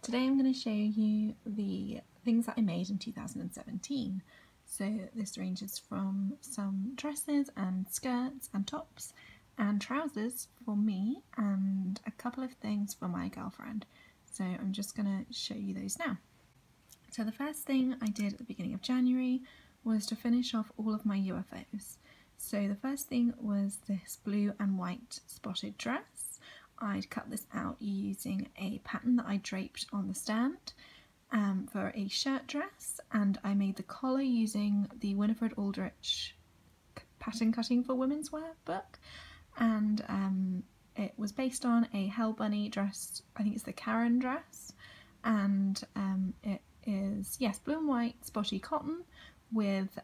Today I'm going to show you the things that I made in 2017. So this ranges from some dresses and skirts and tops and trousers for me and a couple of things for my girlfriend. So I'm just going to show you those now. So the first thing I did at the beginning of January was to finish off all of my UFOs. So the first thing was this blue and white spotted dress. I'd cut this out using a pattern that I draped on the stand for a shirt dress, and I made the collar using the Winifred Aldrich pattern cutting for Womenswear book, and it was based on a Hell Bunny dress. I think it's the Karen dress, and it is, yes, blue and white spotty cotton with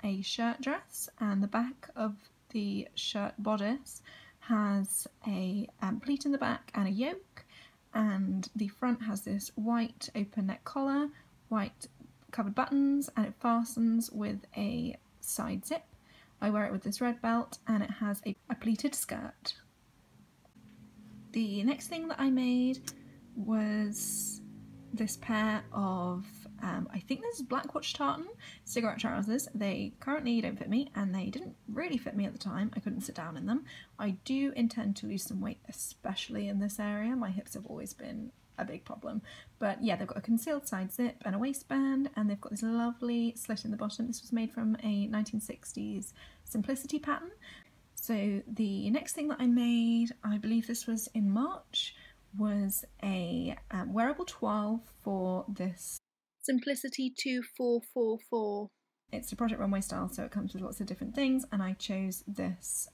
a shirt dress, and the back of the shirt bodice has a pleat in the back and a yoke, and the front has this white open neck collar, white covered buttons, and it fastens with a side zip. I wear it with this red belt, and it has a pleated skirt. The next thing that I made was this pair of I think this is black watch tartan cigarette trousers. They currently don't fit me, and they didn't really fit me at the time. I couldn't sit down in them. I do intend to lose some weight, especially in this area. My hips have always been a big problem. But yeah, they've got a concealed side zip and a waistband, and they've got this lovely slit in the bottom. This was made from a 1960s simplicity pattern. So the next thing that I made, I believe this was in March, was a wearable toile for this Simplicity 2444. It's a Project Runway style, so it comes with lots of different things, and I chose this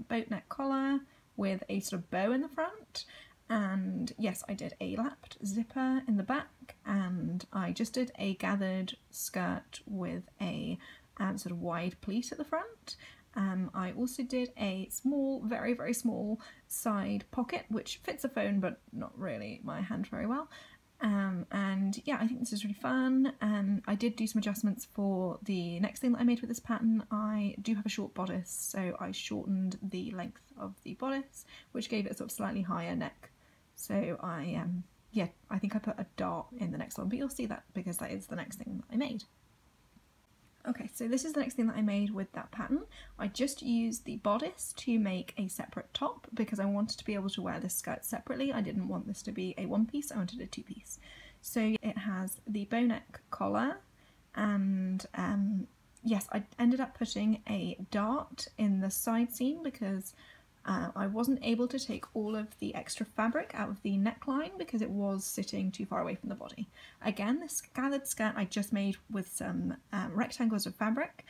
boat neck collar with a sort of bow in the front, and yes, I did a lapped zipper in the back, and I just did a gathered skirt with a sort of wide pleat at the front. I also did a small, very, very small side pocket, which fits a phone but not really my hand very well. And yeah, I think this is really fun. I did do some adjustments for the next thing that I made with this pattern. I do have a short bodice, so I shortened the length of the bodice, which gave it a sort of slightly higher neck. So yeah, I think I put a dart in the next one, but you'll see that because that is the next thing that I made. Okay, so this is the next thing that I made with that pattern. I just used the bodice to make a separate top because I wanted to be able to wear this skirt separately. I didn't want this to be a one piece, I wanted a two piece. So it has the bow neck collar, and yes, I ended up putting a dart in the side seam because I wasn't able to take all of the extra fabric out of the neckline because it was sitting too far away from the body. Again, this gathered skirt I just made with some rectangles of fabric,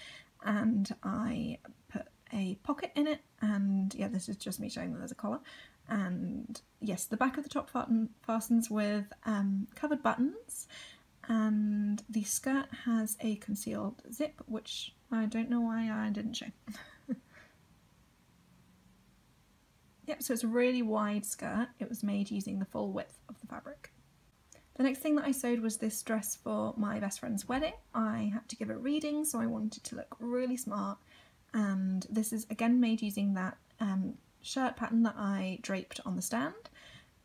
and I put a pocket in it, and yeah, this is just me showing that there's a collar. And yes, the back of the top fastens with covered buttons, and the skirt has a concealed zip, which I don't know why I didn't show. Yep, so it's a really wide skirt. It was made using the full width of the fabric. The next thing that I sewed was this dress for my best friend's wedding. I had to give a reading, so I wanted to look really smart. And this is again made using that shirt pattern that I draped on the stand.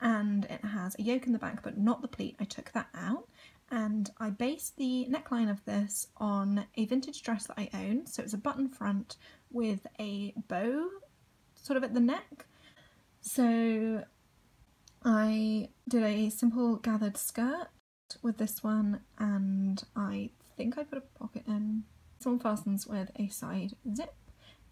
And it has a yoke in the back, but not the pleat. I took that out. And I based the neckline of this on a vintage dress that I own. So it's a button front with a bow sort of at the neck. So I did a simple gathered skirt with this one, and I think I put a pocket in. This one fastens with a side zip.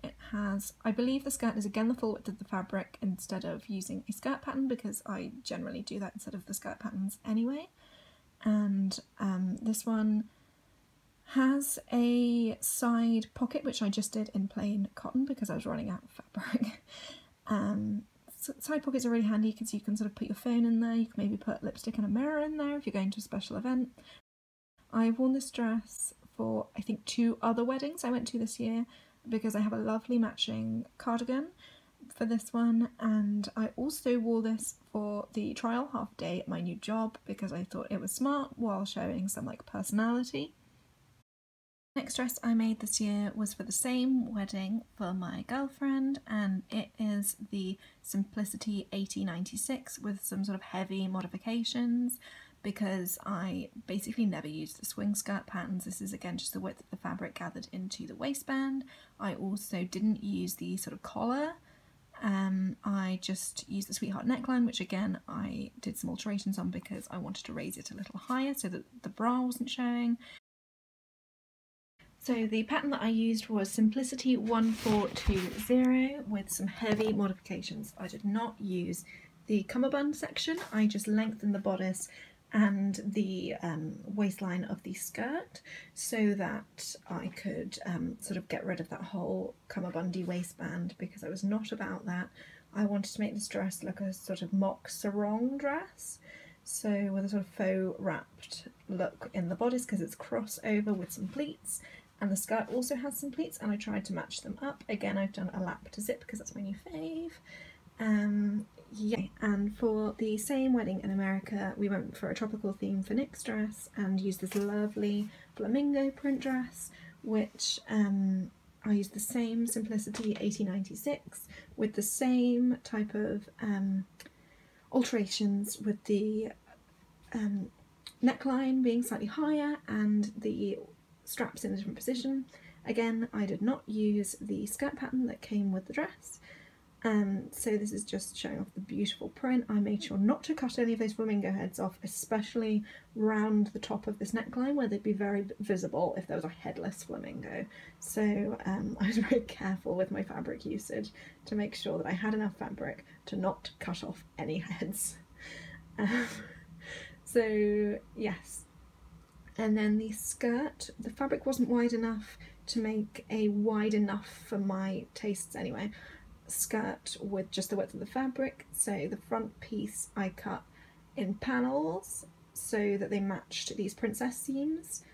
It has, I believe the skirt is again the full width of the fabric instead of using a skirt pattern, because I generally do that instead of the skirt patterns anyway. And this one has a side pocket, which I just did in plain cotton because I was running out of fabric. Side pockets are really handy because you can sort of put your phone in there, you can maybe put lipstick and a mirror in there if you're going to a special event. I've worn this dress for I think 2 other weddings I went to this year because I have a lovely matching cardigan for this one, and I also wore this for the trial half day at my new job because I thought it was smart while showing some like personality. Next dress I made this year was for the same wedding for my girlfriend, and it is the Simplicity 8096 with some sort of heavy modifications. because I basically never use the swing skirt patterns. This is again just the width of the fabric gathered into the waistband. I also didn't use the sort of collar. I just used the sweetheart neckline, which again I did some alterations on because I wanted to raise it a little higher so that the bra wasn't showing. So the pattern that I used was Simplicity 1420 with some heavy modifications. I did not use the cummerbund section, I just lengthened the bodice and the waistline of the skirt so that I could sort of get rid of that whole cummerbundy waistband, because I was not about that. I wanted to make this dress look a sort of mock sarong dress, so with a sort of faux wrapped look in the bodice because it's crossover with some pleats, and the skirt also has some pleats, and I tried to match them up. Again, I've done a lap to zip because that's my new fave. Yeah, and for the same wedding in America, we went for a tropical theme for Nick's dress and used this lovely flamingo print dress, which I used the same Simplicity 1896 with the same type of alterations, with the neckline being slightly higher and the straps in a different position. Again, I did not use the skirt pattern that came with the dress. So this is just showing off the beautiful print. I made sure not to cut any of those flamingo heads off, especially round the top of this neckline where they'd be very visible if there was a headless flamingo. So I was very careful with my fabric usage to make sure that I had enough fabric to not cut off any heads. So yes, and then the skirt, the fabric wasn't wide enough to make a wide enough for my tastes anyway skirt with just the width of the fabric, so the front piece I cut in panels so that they matched these princess seams,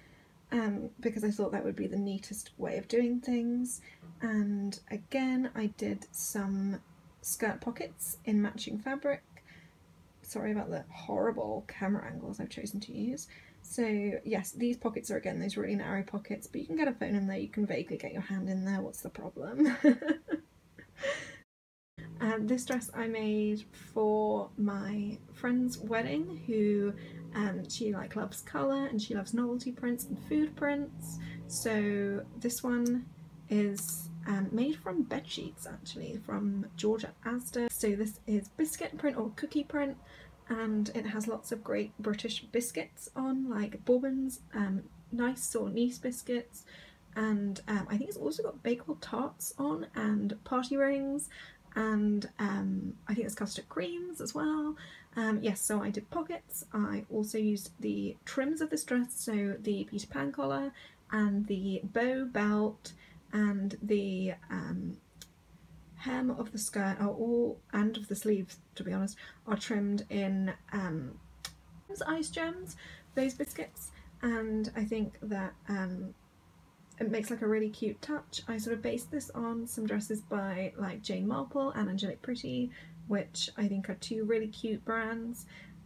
because I thought that would be the neatest way of doing things. And again, I did some skirt pockets in matching fabric. Sorry about the horrible camera angles I've chosen to use. So yes, these pockets are again those really narrow pockets, but you can get a phone in there, you can vaguely get your hand in there, what's the problem? This dress I made for my friend's wedding, who she loves colour and she loves novelty prints and food prints. So this one is made from bed sheets, actually, from Georgia Asda. So this is biscuit print or cookie print, and it has lots of great British biscuits on, like Bourbon's nice or Nice biscuits, and I think it's also got Bakewell tarts on and party rings, and I think there's custard creams as well. Yes, so I did pockets. I also used the trims of this dress, so the Peter Pan collar and the bow belt and the hem of the skirt are all, and of the sleeves to be honest, are trimmed in ice gems, those biscuits, and I think that it makes like a really cute touch. I sort of based this on some dresses by like Jane Marple and Angelic Pretty, which I think are two really cute brands,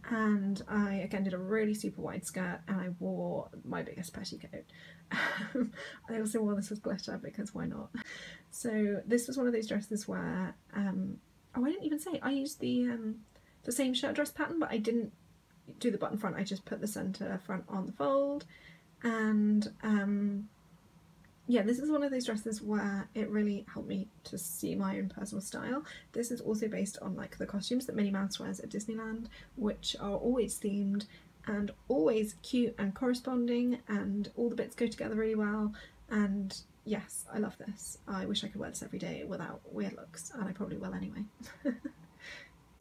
and I again did a really super wide skirt and I wore my biggest petticoat. I also wore this with glitter because why not? So this was one of those dresses where oh, I didn't even say I used the same shirt dress pattern, but I didn't do the button front, I just put the centre front on the fold. And yeah, this is one of those dresses where it really helped me to see my own personal style. This is also based on like the costumes that Minnie Mouse wears at Disneyland, which are always themed and always cute and corresponding, and all the bits go together really well. And yes, I love this. I wish I could wear this every day without weird looks, and I probably will anyway.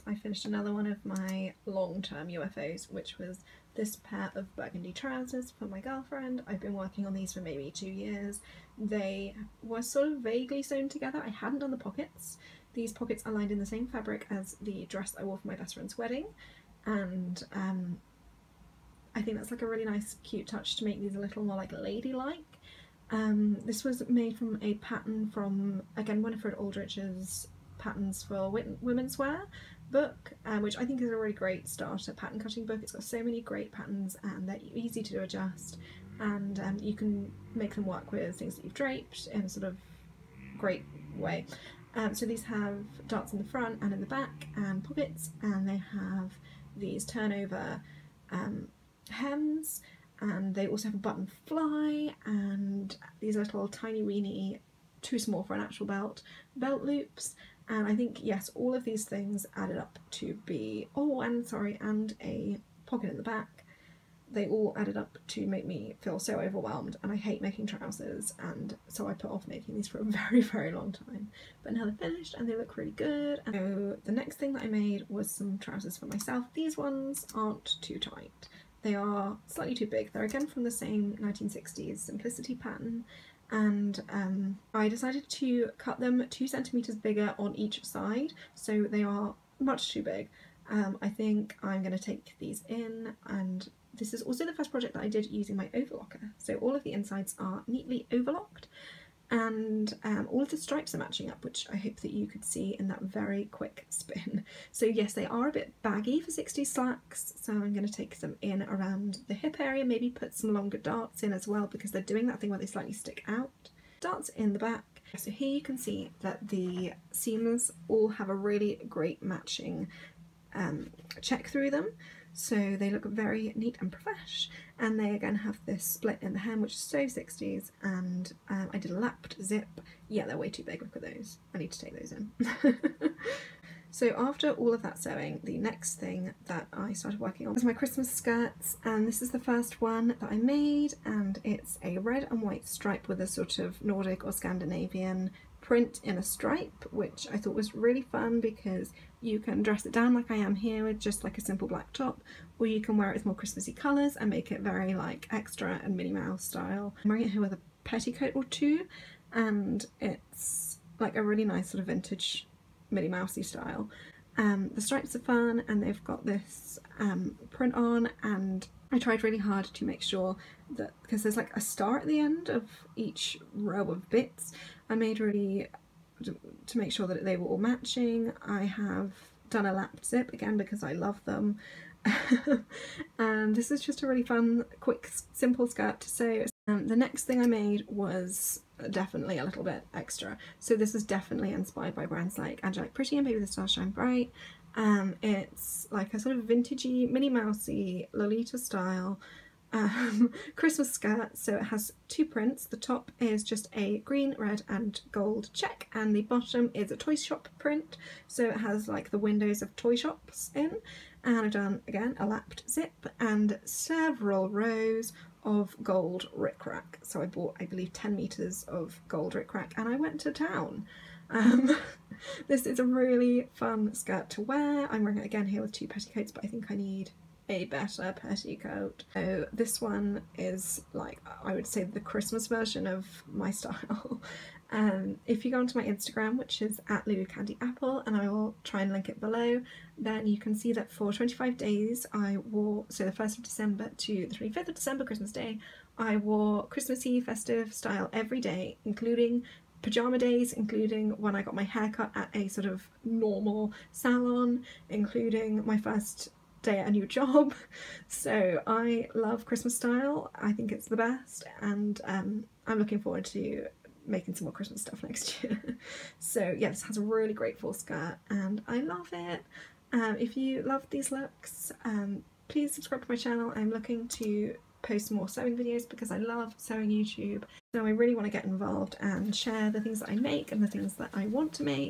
I finished another one of my long-term UFOs, which was this pair of burgundy trousers for my girlfriend. I've been working on these for maybe 2 years. They were sort of vaguely sewn together. I hadn't done the pockets. These pockets are lined in the same fabric as the dress I wore for my best friend's wedding, and I think that's like a really nice cute touch to make these a little more like ladylike. This was made from a pattern from, again, Winifred Aldrich's Patterns for Womenswear book, which I think is a really great starter pattern cutting book. It's got so many great patterns and they're easy to adjust, and you can make them work with things that you've draped in a sort of great way. So these have darts in the front and in the back and pockets, and they have these turnover hems, and they also have a button fly and these little tiny weeny, too small for an actual belt loops. And I think, yes, all of these things added up to be, oh, and sorry, and a pocket in the back. They all added up to make me feel so overwhelmed, and I hate making trousers, and so I put off making these for a very, very long time. But now they're finished and they look really good. And so the next thing that I made was some trousers for myself. These ones aren't too tight. They are slightly too big. They're again from the same 1960s Simplicity pattern, and I decided to cut them 2 centimeters bigger on each side, so they are much too big. I think I'm going to take these in, and this is also the first project that I did using my overlocker. So all of the insides are neatly overlocked, and all of the stripes are matching up, which I hope that you could see in that very quick spin. So yes, they are a bit baggy for 60s slacks, so I'm going to take some in around the hip area, maybe put some longer darts in as well, because they're doing that thing where they slightly stick out. Darts in the back. So here you can see that the seams all have a really great matching check through them, so they look very neat and profesh, and they again have this split in the hem, which is so 60s, and I did a lapped zip. Yeah, they're way too big, look at those. I need to take those in. So after all of that sewing, the next thing that I started working on was my Christmas skirts, and this is the first one that I made, and it's a red and white stripe with a sort of Nordic or Scandinavian print in a stripe, which I thought was really fun because you can dress it down like I am here with just like a simple black top, or you can wear it with more Christmassy colours and make it very like extra and Minnie Mouse style. I'm wearing it here with a petticoat or two, and it's like a really nice sort of vintage Minnie Mousey style. The stripes are fun, and they've got this print on, and I tried really hard to make sure that, because there's like a star at the end of each row of bits, I made really to make sure that they were all matching. I have done a lapped zip again because I love them. And this is just a really fun, quick, simple skirt to sew. The next thing I made was definitely a little bit extra. So this is definitely inspired by brands like Angelic Pretty and Baby the Stars Shine Bright. It's like a sort of vintagey, Minnie Mousey, Lolita style Christmas skirt. So it has 2 prints. The top is just a green, red and gold check, and the bottom is a toy shop print, so it has like the windows of toy shops in. And I've done again a lapped zip and several rows of gold rickrack. So I bought, I believe, 10 meters of gold rickrack, and I went to town. This is a really fun skirt to wear. I'm wearing it again here with 2 petticoats, but I think I need a better petticoat. So this one is like, I would say, the Christmas version of my style. If you go onto my Instagram, which is @LuluCandyApple, and I will try and link it below, then you can see that for 25 days I wore, so the 1st of December to the 25th of December, Christmas Day, I wore Christmassy festive style every day, including pyjama days, including when I got my hair cut at a sort of normal salon, including my first day at a new job. So I love Christmas style. I think it's the best, and I'm looking forward to making some more Christmas stuff next year. So yeah, this has a really great full skirt and I love it. If you love these looks, please subscribe to my channel. I'm looking to post more sewing videos because I love sewing YouTube, so I really want to get involved and share the things that I make and the things that I want to make.